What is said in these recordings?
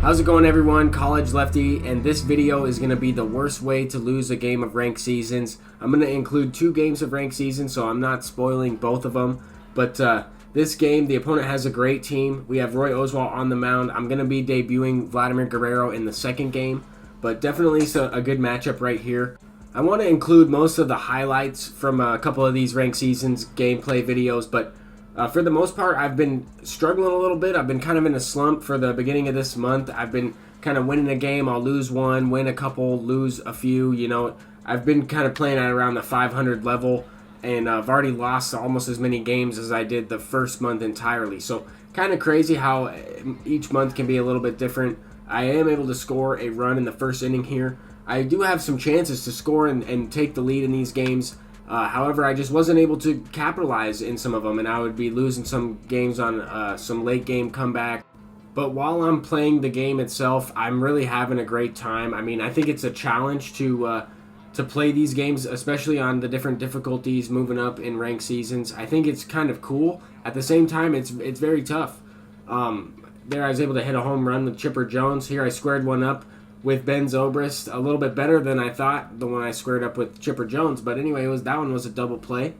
How's it going, everyone? College Lefty, and this video is going to be the worst way to lose a game of ranked seasons. I'm going to include 2 games of ranked seasons, so I'm not spoiling both of them. But this game, the opponent has a great team. We have Roy Oswalt on the mound. I'm going to be debuting Vladimir Guerrero in the second game, but definitely a good matchup right here. I want to include most of the highlights from a couple of these ranked seasons gameplay videos, but for the most part, I've been struggling a little bit. I've been kind of in a slump for the beginning of this month. I've been kind of winning a game. I'll lose one, win a couple, lose a few. You know, I've been kind of playing at around the 500 level, and I've already lost almost as many games as I did the first month entirely. So kind of crazy how each month can be a little bit different. I am able to score a run in the first inning here. I do have some chances to score and take the lead in these games. However, I just wasn't able to capitalize in some of them, and I would be losing some games on some late game comeback. But while I'm playing the game itself, I'm really having a great time. I mean, I think it's a challenge to play these games, especially on the different difficulties moving up in ranked seasons. I think it's kind of cool. At the same time, it's very tough. There I was able to hit a home run with Chipper Jones. Here I squared one up with Ben Zobrist, a little bit better than I thought, the one I squared up with Chipper Jones. But anyway, that one was a double play.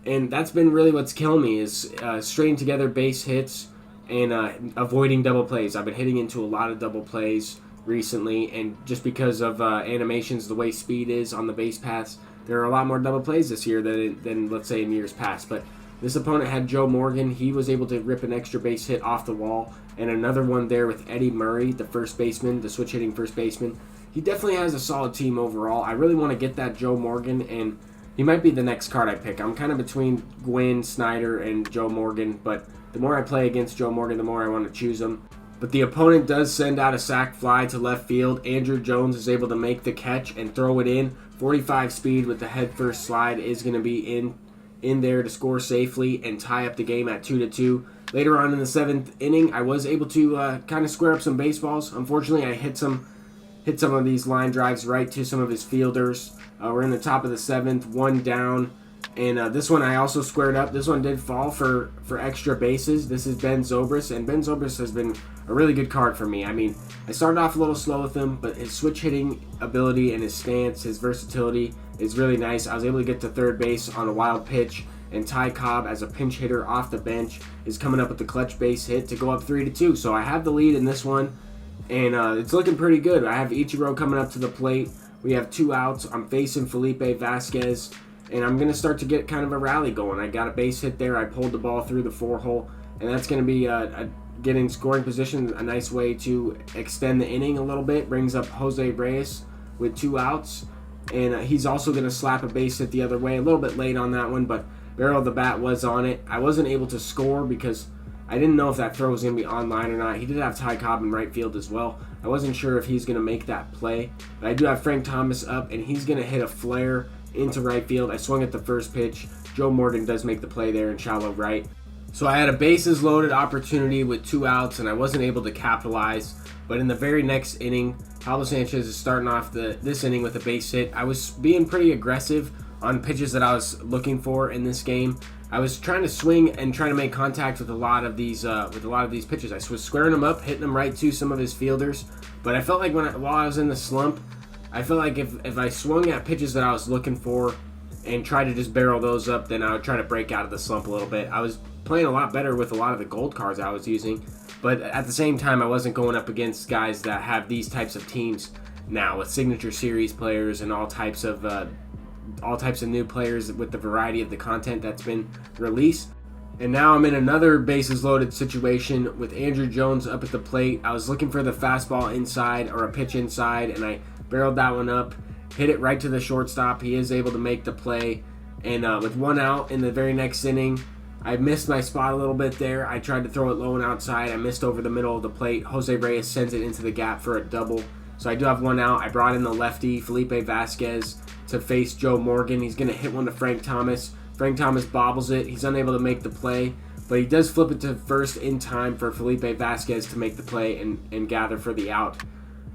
And that's been really what's killing me is stringing together base hits and avoiding double plays. I've been hitting into a lot of double plays recently, and just because of animations, the way speed is on the base paths, there are a lot more double plays this year than let's say in years past. But this opponent had Joe Morgan. He was able to rip an extra base hit off the wall, and another one there with Eddie Murray, the first baseman, the switch-hitting first baseman. He definitely has a solid team overall. I really want to get that Joe Morgan, and he might be the next card I pick. I'm kind of between Gwynn, Snyder, and Joe Morgan, but the more I play against Joe Morgan, the more I want to choose him. But the opponent does send out a sac fly to left field. Andruw Jones is able to make the catch and throw it in. 45 speed with the head first slide is going to be in there to score safely and tie up the game at 2-2. Later on in the 7th inning, I was able to kind of square up some baseballs. Unfortunately, I hit some of these line drives right to some of his fielders. We're in the top of the 7th, 1 down, and this one I also squared up. This one did fall for extra bases. This is Ben Zobrist, and Ben Zobrist has been a really good card for me. I mean, I started off a little slow with him, but his switch hitting ability and his stance, his versatility is really nice. I was able to get to third base on a wild pitch, and Ty Cobb, as a pinch hitter off the bench, is coming up with the clutch base hit to go up 3-2. So I have the lead in this one, and it's looking pretty good. I have Ichiro coming up to the plate. We have 2 outs. I'm facing Felipe Vázquez, and I'm going to start to get kind of a rally going. I got a base hit there. I pulled the ball through the 4-hole, and that's going to be get in scoring position, a nice way to extend the inning a little bit. Brings up José Reyes with 2 outs, and he's also going to slap a base hit the other way. A little bit late on that one, but barrel of the bat was on it. I wasn't able to score because I didn't know if that throw was going to be online or not. He did have Ty Cobb in right field as well. I wasn't sure if he's going to make that play, but I do have Frank Thomas up, and he's going to hit a flare into right field. I swung at the first pitch. Joe Morgan does make the play there in shallow right. So I had a bases loaded opportunity with 2 outs, and I wasn't able to capitalize. But in the very next inning, Pablo Sanchez is starting off this inning with a base hit. I was being pretty aggressive on pitches that I was looking for in this game. I was trying to swing and trying to make contact with a lot of these pitches. I was squaring them up, hitting them right to some of his fielders. But I felt like while I was in the slump, I felt like if I swung at pitches that I was looking for and tried to just barrel those up, then I would try to break out of the slump a little bit. I was playing a lot better with a lot of the gold cards I was using, but at the same time, I wasn't going up against guys that have these types of teams now with signature series players and all types of new players with the variety of the content that's been released. And now I'm in another bases loaded situation with Andruw Jones up at the plate. I was looking for the fastball inside or a pitch inside, and I barreled that one up, hit it right to the shortstop. He is able to make the play, and with 1 out in the very next inning, I missed my spot a little bit there. I tried to throw it low and outside. I missed over the middle of the plate. José Reyes sends it into the gap for a double. So I do have 1 out. I brought in the lefty, Felipe Vázquez, to face Joe Morgan. He's going to hit one to Frank Thomas. Frank Thomas bobbles it. He's unable to make the play, but he does flip it to first in time for Felipe Vázquez to make the play and gather for the out.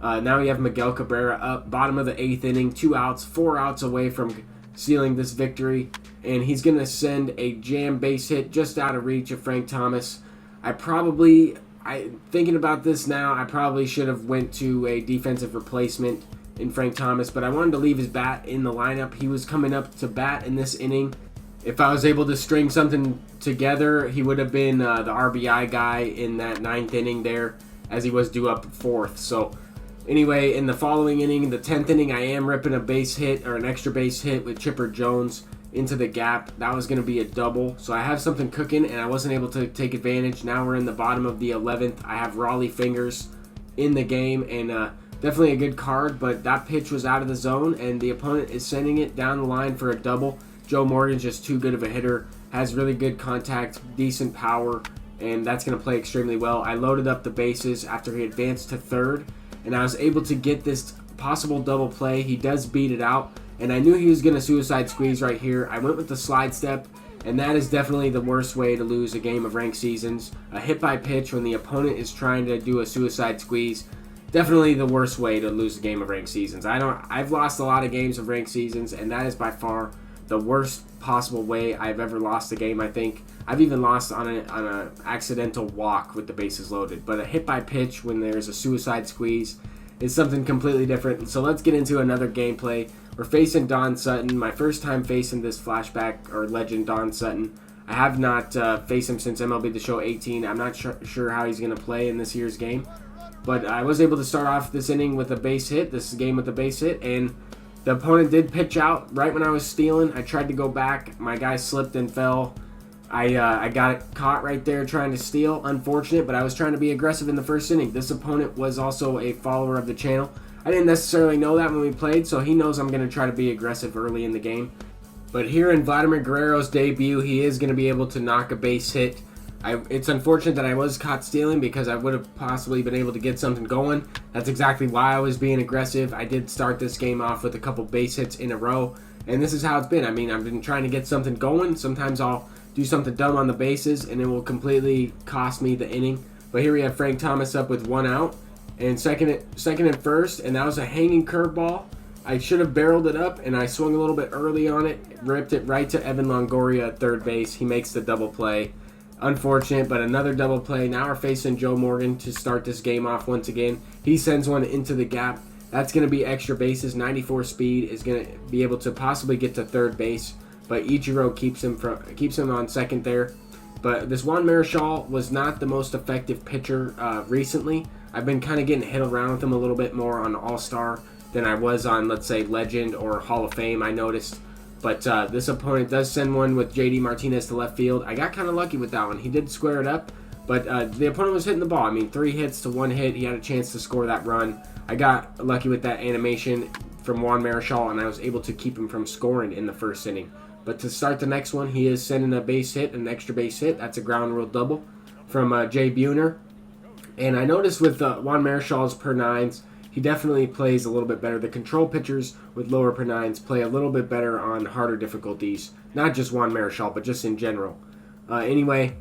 Now we have Miguel Cabrera up, bottom of the 8th inning, 2 outs, 4 outs away from sealing this victory, and he's going to send a jam base hit just out of reach of Frank Thomas. I probably thinking about this now, I probably should have went to a defensive replacement in Frank Thomas, but I wanted to leave his bat in the lineup. He was coming up to bat in this inning. If I was able to string something together, he would have been the RBI guy in that 9th inning there, as he was due up 4th. So anyway, in the following inning, the 10th inning, I am ripping a base hit or an extra base hit with Chipper Jones into the gap. That was going to be a double. So I have something cooking, and I wasn't able to take advantage. Now we're in the bottom of the 11th. I have Raleigh Fingers in the game, and definitely a good card, but that pitch was out of the zone, and the opponent is sending it down the line for a double. Joe Morgan's just too good of a hitter, has really good contact, decent power, and that's going to play extremely well. I loaded up the bases after he advanced to 3rd, and I was able to get this possible double play. He does beat it out, and I knew he was going to suicide squeeze right here. I went with the slide step, and that is definitely the worst way to lose a game of ranked seasons. A hit by pitch when the opponent is trying to do a suicide squeeze. Definitely the worst way to lose a game of ranked seasons. I've lost a lot of games of ranked seasons, and that is by far the worst possible way I've ever lost a game. I think I've even lost on an accidental walk with the bases loaded. But a hit by pitch when there's a suicide squeeze is something completely different. So let's get into another gameplay. We're facing Don Sutton. My first time facing this flashback or legend Don Sutton. I have not faced him since MLB The Show 18. I'm not sure how he's going to play in this year's game. But I was able to start off this inning with a base hit, this game with a base hit, and the opponent did pitch out right when I was stealing. I tried to go back. My guy slipped and fell. I got it caught right there trying to steal. Unfortunate, but I was trying to be aggressive in the first inning. This opponent was also a follower of the channel. I didn't necessarily know that when we played, so he knows I'm going to try to be aggressive early in the game. But here in Vladimir Guerrero's debut, he is going to be able to knock a base hit. It's unfortunate that I was caught stealing because I would have possibly been able to get something going. That's exactly why I was being aggressive. I did start this game off with a couple base hits in a row, and this is how it's been. I mean, I've been trying to get something going. Sometimes I'll do something dumb on the bases, and it will completely cost me the inning. But here we have Frank Thomas up with 1 out, and second and first, and that was a hanging curveball. I should have barreled it up, and I swung a little bit early on it, ripped it right to Evan Longoria at third base. He makes the double play. Unfortunate, but another double play. Now we're facing Joe Morgan to start this game off once again. He sends one into the gap. That's going to be extra bases. 94 speed is going to be able to possibly get to third base, but Ichiro keeps him on second there. But this Juan Marichal was not the most effective pitcher recently. I've been kind of getting hit around with him a little bit more on All-Star than I was on, let's say, Legend or Hall of Fame, I noticed. But this opponent does send one with J.D. Martinez to left field. I got kind of lucky with that one. He did square it up, but the opponent was hitting the ball. I mean, 3 hits to 1 hit. He had a chance to score that run. I got lucky with that animation from Juan Marichal, and I was able to keep him from scoring in the first inning. But to start the next one, he is sending a base hit, an extra base hit. That's a ground rule double from Jay Buhner. And I noticed with Juan Marichal's per nines, he definitely plays a little bit better. The control pitchers with lower per nines play a little bit better on harder difficulties. Not just Juan Marichal, but just in general. Anyway,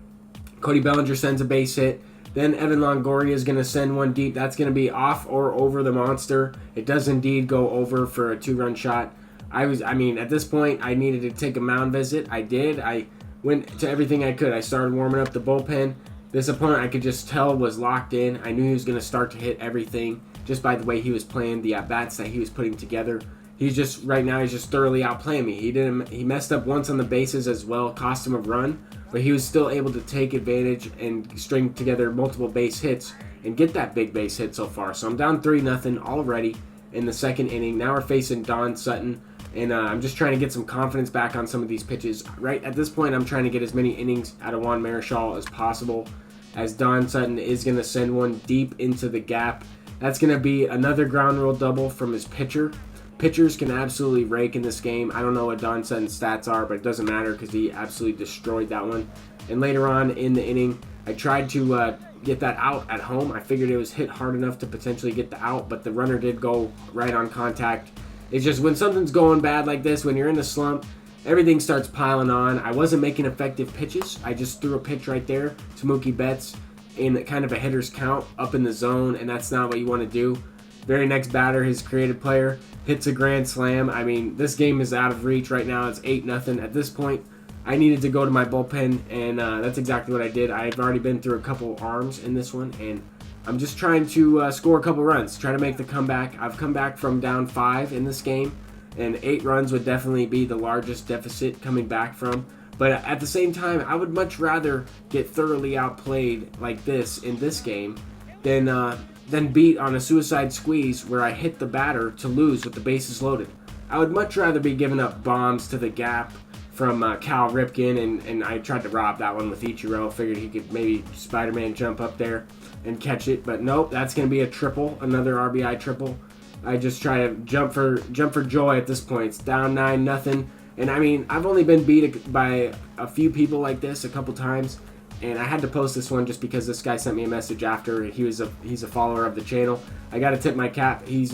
Cody Bellinger sends a base hit. Then Evan Longoria is going to send one deep. That's going to be off or over the monster. It does indeed go over for a 2-run shot. At this point, I needed to take a mound visit. I did. I went to everything I could. I started warming up the bullpen. This opponent, I could just tell, was locked in. I knew he was going to start to hit everything just by the way he was playing, the at-bats that he was putting together. He's just thoroughly outplaying me. He messed up once on the bases as well, cost him a run, but he was still able to take advantage and string together multiple base hits and get that big base hit so far. So I'm down 3-0 already in the second inning. Now we're facing Don Sutton, and I'm just trying to get some confidence back on some of these pitches. Right at this point, I'm trying to get as many innings out of Juan Marichal as possible, as Don Sutton is going to send one deep into the gap. That's going to be another ground rule double from his pitcher. Pitchers can absolutely rake in this game. I don't know what Don Sutton's stats are, but it doesn't matter because he absolutely destroyed that one. And later on in the inning, I tried to get that out at home. I figured it was hit hard enough to potentially get the out, but the runner did go right on contact. It's just when something's going bad like this, when you're in a slump, everything starts piling on. I wasn't making effective pitches. I just threw a pitch right there to Mookie Betts in kind of a hitter's count up in the zone, and that's not what you want to do. Very next batter, his creative player, hits a grand slam. I mean, this game is out of reach right now. It's 8-0 at this point. I needed to go to my bullpen, and that's exactly what I did. I've already been through a couple arms in this one, and I'm just trying to score a couple runs, try to make the comeback. I've come back from down 5 in this game, and 8 runs would definitely be the largest deficit coming back from. But at the same time, I would much rather get thoroughly outplayed like this in this game than beat on a suicide squeeze where I hit the batter to lose with the bases loaded. I would much rather be giving up bombs to the gap from Cal Ripken, and I tried to rob that one with Ichiro. Figured he could maybe Spider-Man jump up there and catch it, but nope, that's going to be a triple, another RBI triple. I just try to jump for joy at this point. It's down 9-0, and I mean, I've only been beat by a few people like this a couple times, and I had to post this one just because this guy sent me a message after. He's a follower of the channel. I got to tip my cap. He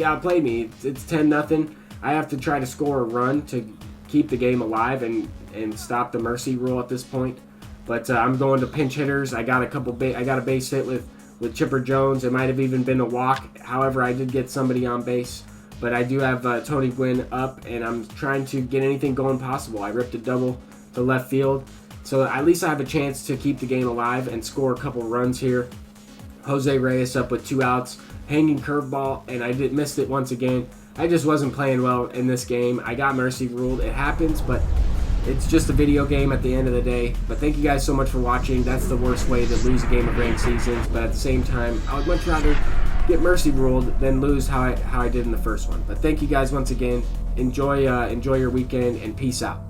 outplayed me. It's 10-0. I have to try to score a run to keep the game alive and stop the mercy rule at this point. But I'm going to pinch hitters. I got a base hit with Chipper Jones. It might have even been a walk. However, I did get somebody on base. But I do have Tony Gwynn up, and I'm trying to get anything going possible. I ripped a double to left field. So at least I have a chance to keep the game alive and score a couple runs here. José Reyes up with 2 outs. Hanging curveball, and I missed it once again. I just wasn't playing well in this game. I got mercy ruled. It happens, but it's just a video game at the end of the day. But thank you guys so much for watching. That's the worst way to lose a game of ranked seasons. But at the same time, I would much rather get mercy ruled than lose how I did in the first one. But thank you guys once again. Enjoy your weekend, and peace out.